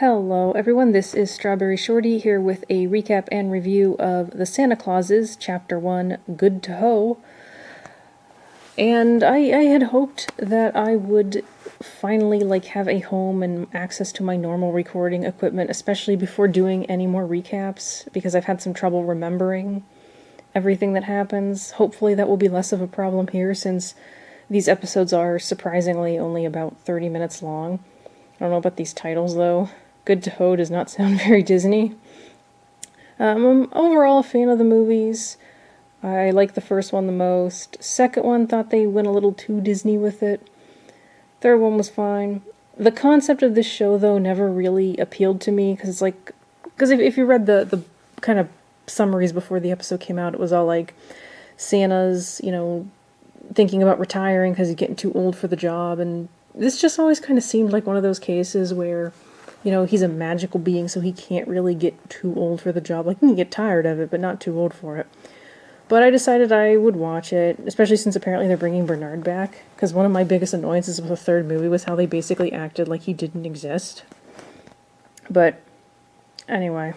Hello everyone, this is Strawberry Shorty here with a recap and review of The Santa Clauses, Chapter 1, Good to Ho. And I had hoped that I would finally have a home and access to my normal recording equipment, especially before doing any more recaps, because I've had some trouble remembering everything that happens. Hopefully that will be less of a problem here, since these episodes are surprisingly only about 30 minutes long. I don't know about these titles though. Good to Ho does not sound very Disney. I'm overall a fan of the movies. I like the first one the most. Second one, thought they went a little too Disney with it. Third one was fine. The concept of this show, though, never really appealed to me, because if you read the kind of summaries before the episode came out, it was all like Santa's, thinking about retiring because he's getting too old for the job, and this just always kind of seemed like one of those cases where, he's a magical being, so he can't really get too old for the job. Like, he can get tired of it, but not too old for it. But I decided I would watch it, especially since apparently they're bringing Bernard back, because one of my biggest annoyances with the third movie was how they basically acted like he didn't exist. But, anyway.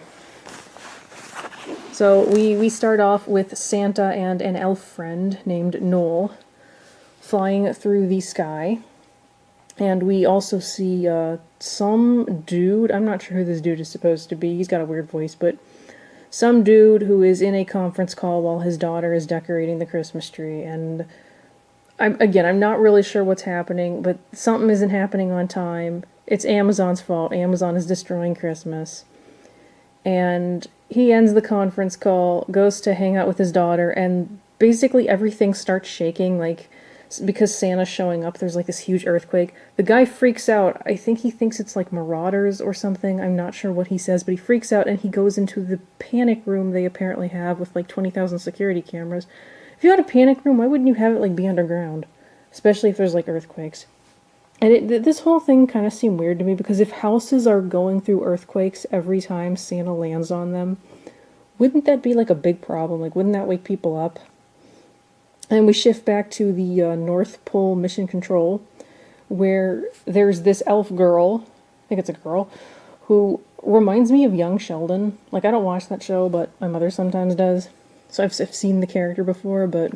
So, we start off with Santa and an elf friend named Noel flying through the sky. And we also see some dude, I'm not sure who this dude is supposed to be, he's got a weird voice, but some dude who is in a conference call while his daughter is decorating the Christmas tree. And I'm not really sure what's happening, but something isn't happening on time. It's Amazon's fault. Amazon is destroying Christmas. And he ends the conference call, goes to hang out with his daughter, and basically everything starts shaking, because Santa's showing up, there's this huge earthquake. The guy freaks out. I think he thinks it's marauders or something. I'm not sure what he says, but he freaks out and he goes into the panic room they apparently have with 20,000 security cameras. If you had a panic room, why wouldn't you have it be underground? Especially if there's earthquakes. And this whole thing kind of seemed weird to me, because if houses are going through earthquakes every time Santa lands on them, wouldn't that be a big problem? Wouldn't that wake people up? And we shift back to the North Pole Mission Control, where there's this elf girl, I think it's a girl, who reminds me of young Sheldon. I don't watch that show, but my mother sometimes does. So I've seen the character before, but...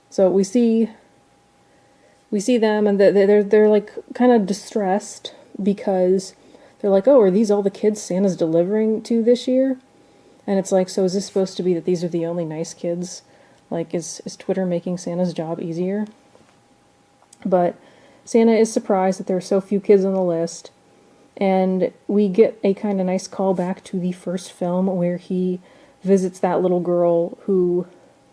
So we see them, and they're kind of distressed, because they're oh, are these all the kids Santa's delivering to this year? And it's so is this supposed to be that these are the only nice kids? Is Twitter making Santa's job easier? But Santa is surprised that there are so few kids on the list, and we get a kind of nice callback to the first film, where he visits that little girl who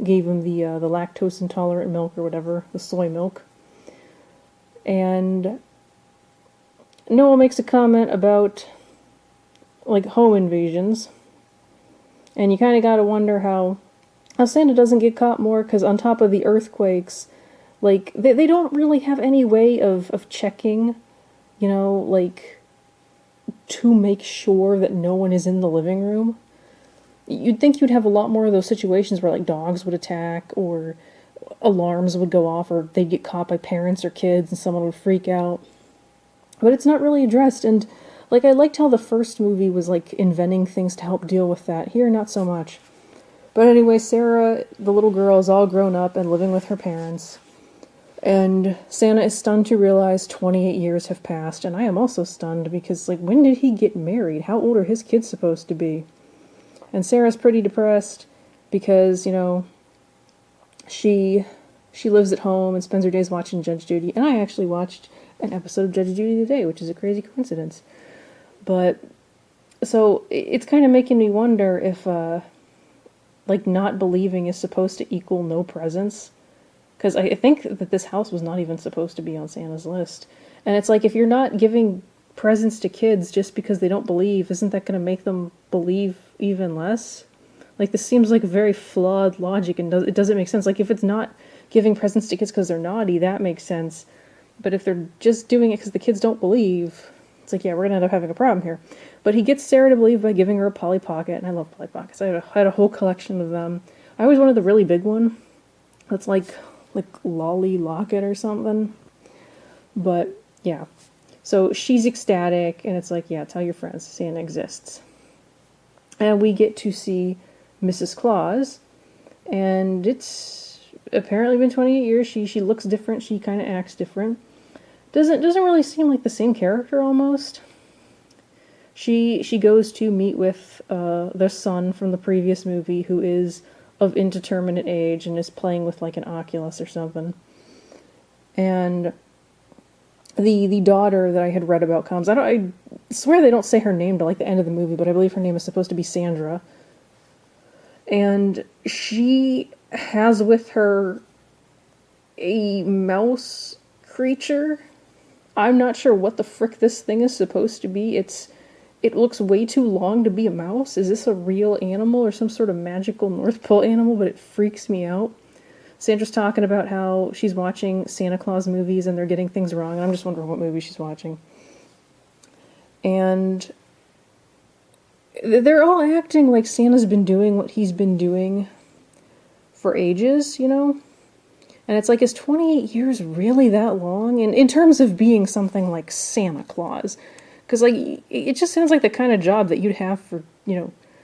gave him the lactose intolerant milk or whatever, the soy milk. And Noel makes a comment about home invasions. And you kind of gotta wonder how Santa doesn't get caught more, because on top of the earthquakes, they don't really have any way of checking, to make sure that no one is in the living room. You'd think you'd have a lot more of those situations where, dogs would attack, or alarms would go off, or they'd get caught by parents or kids and someone would freak out. But it's not really addressed, and I liked how the first movie was, inventing things to help deal with that. Here, not so much. But anyway, Sarah, the little girl, is all grown up and living with her parents. And Santa is stunned to realize 28 years have passed. And I am also stunned, because, when did he get married? How old are his kids supposed to be? And Sarah's pretty depressed, because, she lives at home and spends her days watching Judge Judy. And I actually watched an episode of Judge Judy today, which is a crazy coincidence. But, so, it's kind of making me wonder if, not believing is supposed to equal no presents. Because I think that this house was not even supposed to be on Santa's list. And it's if you're not giving presents to kids just because they don't believe, isn't that going to make them believe even less? This seems like very flawed logic, and it doesn't make sense. If it's not giving presents to kids because they're naughty, that makes sense. But if they're just doing it because the kids don't believe... It's yeah, we're going to end up having a problem here. But he gets Sarah to believe by giving her a Polly Pocket, and I love Polly Pockets. I had a whole collection of them. I always wanted the really big one. That's like Lolly Locket or something. But, yeah. So she's ecstatic, and it's like, yeah, tell your friends Santa exists. And we get to see Mrs. Claus, and it's apparently been 28 years. She looks different. She kind of acts different. Doesn't really seem like the same character almost. She goes to meet with their son from the previous movie, who is of indeterminate age and is playing with like an Oculus or something. And the daughter that I had read about comes. I swear they don't say her name till like the end of the movie, but I believe her name is supposed to be Sandra. And she has with her a mouse creature. I'm not sure what the frick this thing is supposed to be. It looks way too long to be a mouse. Is this a real animal or some sort of magical North Pole animal? But it freaks me out. Sandra's talking about how she's watching Santa Claus movies and they're getting things wrong. And I'm just wondering what movie she's watching. And they're all acting like Santa's been doing what he's been doing for ages, you know? And it's like, is 28 years really that long? And in terms of being something like Santa Claus. Because, like, it just sounds like the kind of job that you'd have for,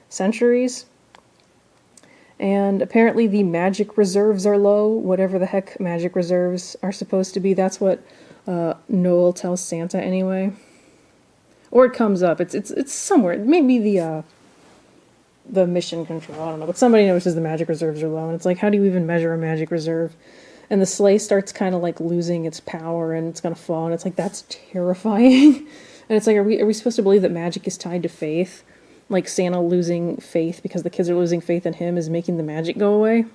centuries. And apparently the magic reserves are low, whatever the heck magic reserves are supposed to be. That's what Noel tells Santa anyway. Or it comes up. It's somewhere. Maybe the mission control, I don't know. But somebody notices the magic reserves are low. And it's like, how do you even measure a magic reserve? And the sleigh starts kind of like losing its power and it's going to fall. And it's like, that's terrifying. And it's like, are we supposed to believe that magic is tied to faith? Like Santa losing faith because the kids are losing faith in him is making the magic go away?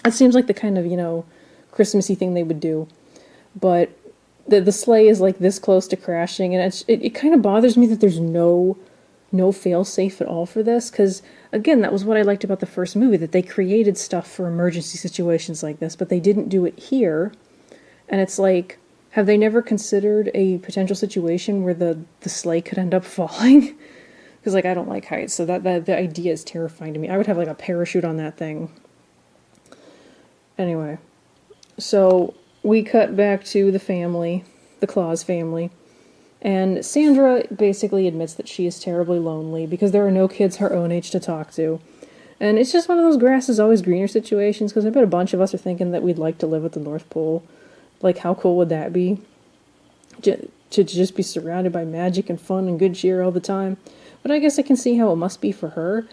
It seems like the kind of, Christmassy thing they would do. But the sleigh is like this close to crashing, and it kind of bothers me that there's no fail-safe at all for this, because, again, that was what I liked about the first movie, that they created stuff for emergency situations like this, but they didn't do it here. And it's like, have they never considered a potential situation where the sleigh could end up falling? Because, like, I don't like heights, so that the idea is terrifying to me. I would have, like, a parachute on that thing. Anyway, so we cut back to the family, the Claus family, and Sandra basically admits that she is terribly lonely because there are no kids her own age to talk to. And it's just one of those grass is always greener situations, because I bet a bunch of us are thinking that we'd like to live at the North Pole. Like, how cool would that be? To just be surrounded by magic and fun and good cheer all the time. But I guess I can see how it must be for her.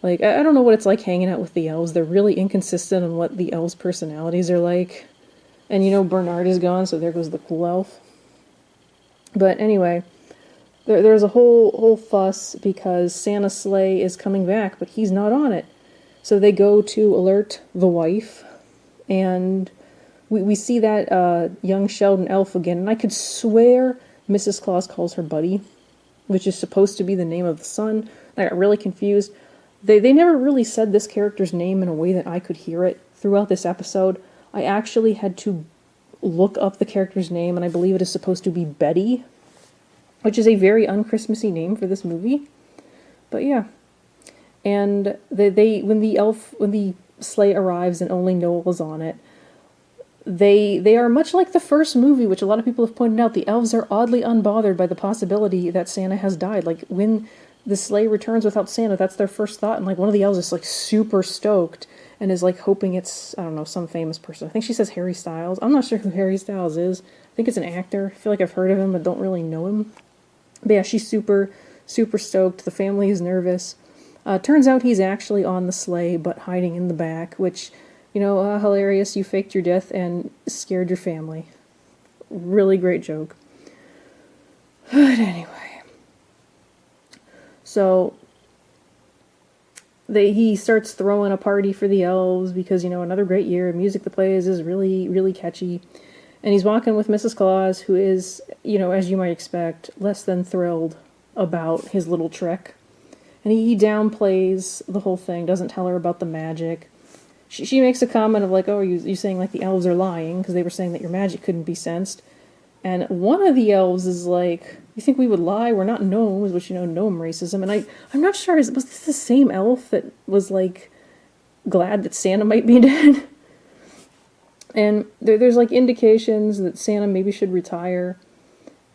Like, I don't know what it's like hanging out with the elves. They're really inconsistent on what the elves' personalities are like. And Bernard is gone, so there goes the cool elf. But anyway, there's a whole fuss because Santa's sleigh is coming back, but he's not on it. So they go to alert the wife, and we see that young Sheldon elf again, and I could swear Mrs. Claus calls her Buddy, which is supposed to be the name of the son. I got really confused. They never really said this character's name in a way that I could hear it throughout this episode. I actually had to look up the character's name, and I believe it is supposed to be Betty, which is a very un-Christmassy name for this movie. But yeah. And when the sleigh arrives and only Noel is on it, they are much like the first movie, which a lot of people have pointed out. The elves are oddly unbothered by the possibility that Santa has died. Like, when the sleigh returns without Santa, that's their first thought, and like one of the elves is like super stoked and is like hoping it's, I don't know, some famous person. I think she says Harry Styles. I'm not sure who Harry Styles is. I think it's an actor. I feel like I've heard of him but don't really know him. But yeah, she's super stoked. The family is nervous. Turns out he's actually on the sleigh but hiding in the back, which, hilarious. You faked your death and scared your family. Really great joke. But anyway. So he starts throwing a party for the elves because, another great year. Music that plays is really, really catchy. And he's walking with Mrs. Claus, who is, as you might expect, less than thrilled about his little trick. And he downplays the whole thing, doesn't tell her about the magic. She makes a comment of like, oh, are you saying like the elves are lying because they were saying that your magic couldn't be sensed. And one of the elves is like, you think we would lie? We're not gnomes, which, gnome racism. And I'm not sure, was this the same elf that was like glad that Santa might be dead? And there's like indications that Santa maybe should retire.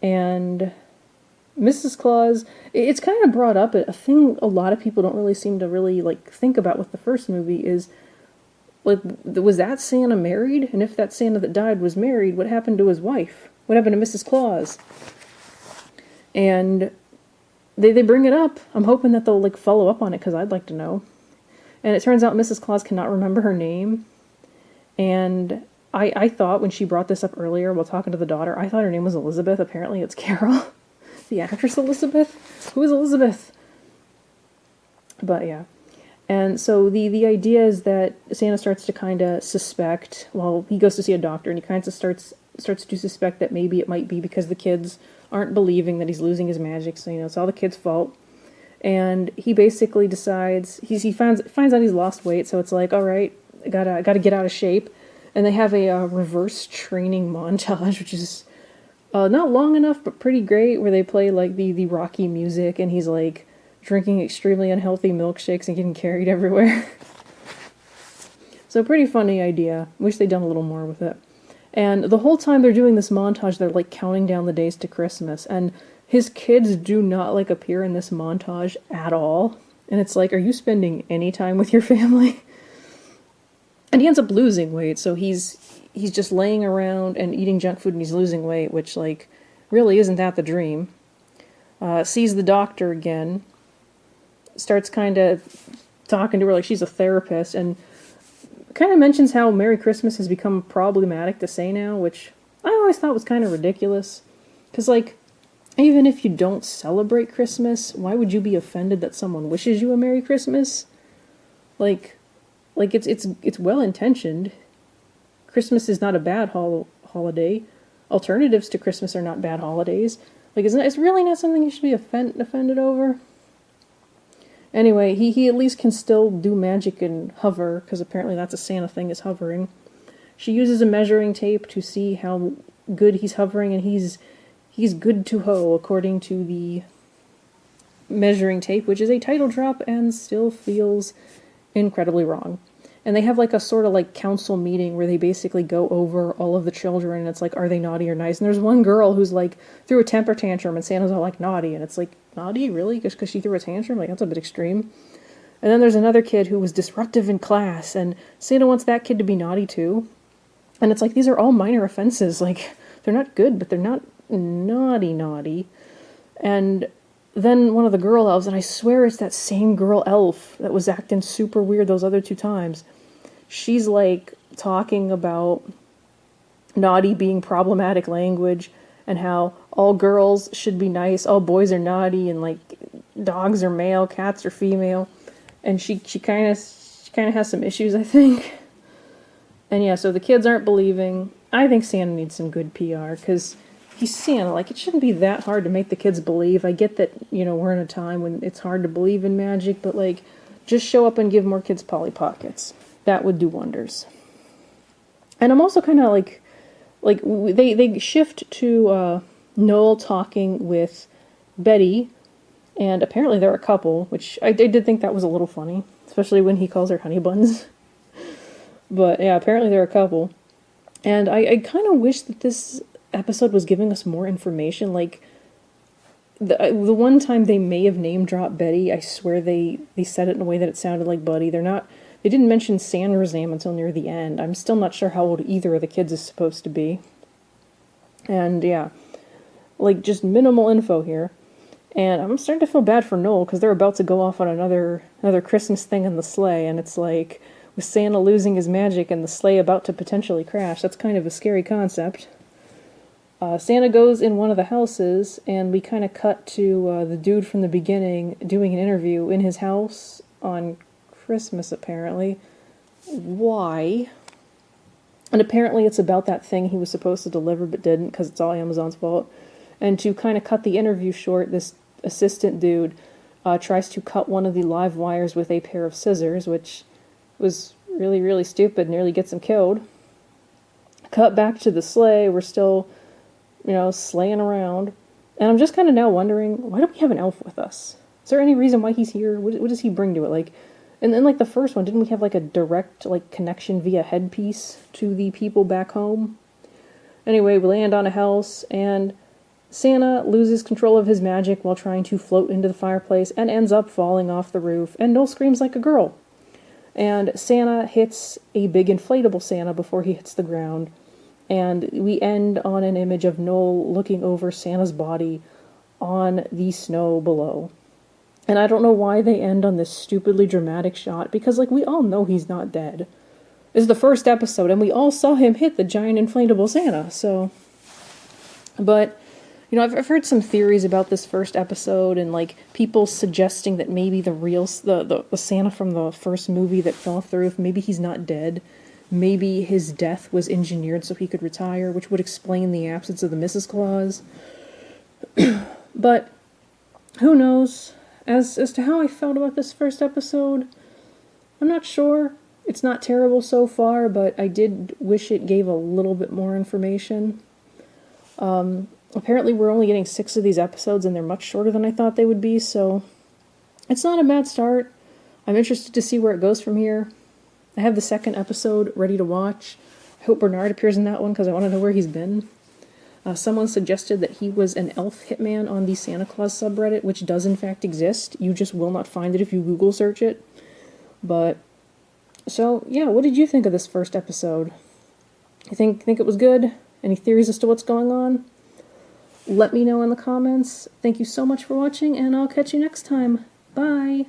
And Mrs. Claus, it's kind of brought up, a thing a lot of people don't really seem to really, like, think about with the first movie is, like, was that Santa married? And if that Santa that died was married, what happened to his wife? What happened to Mrs. Claus? And they bring it up. I'm hoping that they'll, like, follow up on it, because I'd like to know. And it turns out Mrs. Claus cannot remember her name. And I thought when she brought this up earlier while talking to the daughter, I thought her name was Elizabeth. Apparently it's Carol. The actress Elizabeth? Who is Elizabeth? But yeah. And so the idea is that Santa starts to kind of suspect, well, he goes to see a doctor, and he kind of starts to suspect that maybe it might be because the kids aren't believing that he's losing his magic, so, it's all the kids' fault. And he basically decides, he finds out he's lost weight, so it's like, all right, I gotta get out of shape. And they have a reverse training montage, which is not long enough, but pretty great, where they play, like, the Rocky music, and he's, like, drinking extremely unhealthy milkshakes and getting carried everywhere. So pretty funny idea. Wish they'd done a little more with it. And the whole time they're doing this montage, they're, like, counting down the days to Christmas, and his kids do not, like, appear in this montage at all. And it's like, are you spending any time with your family? And he ends up losing weight, so he's just laying around and eating junk food, and he's losing weight, which, like, really isn't that the dream. Sees the doctor again, starts kind of talking to her like she's a therapist, and kind of mentions how Merry Christmas has become problematic to say now, which I always thought was kind of ridiculous. Because, like, even if you don't celebrate Christmas, why would you be offended that someone wishes you a Merry Christmas? Like it's well-intentioned. Christmas is not a bad holiday. Alternatives to Christmas are not bad holidays. Like, it's really not something you should be offended over. Anyway, he at least can still do magic and hover, because apparently that's a Santa thing, is hovering. She uses a measuring tape to see how good he's hovering, and he's good to ho, according to the measuring tape, which is a title drop and still feels incredibly wrong. And they have, like, a sort of, like, council meeting where they basically go over all of the children, and it's like, are they naughty or nice? And there's one girl who's, like, threw a temper tantrum, and Santa's all, like, naughty, and it's like, naughty? Really? Just because she threw a tantrum? Like, that's a bit extreme. And then there's another kid who was disruptive in class, and Santa wants that kid to be naughty, too. And it's like, these are all minor offenses. Like, they're not good, but they're not naughty. And then one of the girl elves, and I swear it's that same girl elf that was acting super weird those other 2 times, she's, like, talking about naughty being problematic language, and how all girls should be nice, all boys are naughty, and, like, dogs are male, cats are female. And she kind of has some issues, I think. And yeah, so the kids aren't believing. I think Santa needs some good PR, because he's Santa. Like, it shouldn't be that hard to make the kids believe. I get that, we're in a time when it's hard to believe in magic, but, like, just show up and give more kids Polly Pockets. That would do wonders. And I'm also kind of like they shift to Noel talking with Betty, and apparently they're a couple, which I did think that was a little funny, especially when he calls her honey buns. But yeah, apparently they're a couple. And I kind of wish that this episode was giving us more information. Like, the one time they may have name dropped Betty, I swear they said it in a way that it sounded like Buddy. They didn't mention Sandra's name until near the end. I'm still not sure how old either of the kids is supposed to be. And yeah, like, just minimal info here. And I'm starting to feel bad for Noel, because they're about to go off on another Christmas thing in the sleigh, and it's like, with Santa losing his magic and the sleigh about to potentially crash, that's kind of a scary concept. Santa goes in one of the houses, and we kind of cut to the dude from the beginning doing an interview in his house on Christmas, apparently. Why? And apparently it's about that thing he was supposed to deliver but didn't, because it's all Amazon's fault. And to kind of cut the interview short, this assistant dude tries to cut one of the live wires with a pair of scissors, which was really, really stupid, nearly gets him killed. Cut back to the sleigh, we're still, sleighing around. And I'm just kind of now wondering, why don't we have an elf with us? Is there any reason why he's here? What does he bring to it? Like, and then, like, the first one, didn't we have, like, a direct, like, connection via headpiece to the people back home? Anyway, we land on a house, and Santa loses control of his magic while trying to float into the fireplace and ends up falling off the roof, and Noel screams like a girl. And Santa hits a big inflatable Santa before he hits the ground, and we end on an image of Noel looking over Santa's body on the snow below. And I don't know why they end on this stupidly dramatic shot, because, like, we all know he's not dead. This is the first episode, and we all saw him hit the giant inflatable Santa, so... But, you know, I've heard some theories about this first episode, and, like, people suggesting that maybe the real... The Santa from the first movie that fell off the roof, maybe he's not dead. Maybe his death was engineered so he could retire, which would explain the absence of the Mrs. Claus. But, who knows? As to how I felt about this first episode, I'm not sure. It's not terrible so far, but I did wish it gave a little bit more information. Apparently we're only getting 6 of these episodes, and they're much shorter than I thought they would be, so it's not a bad start. I'm interested to see where it goes from here. I have the second episode ready to watch. I hope Bernard appears in that one, because I want to know where he's been. Someone suggested that he was an elf hitman on the Santa Claus subreddit, which does in fact exist. You just will not find it if you Google search it. But, so, yeah, what did you think of this first episode? You think it was good? Any theories as to what's going on? Let me know in the comments. Thank you so much for watching, and I'll catch you next time. Bye!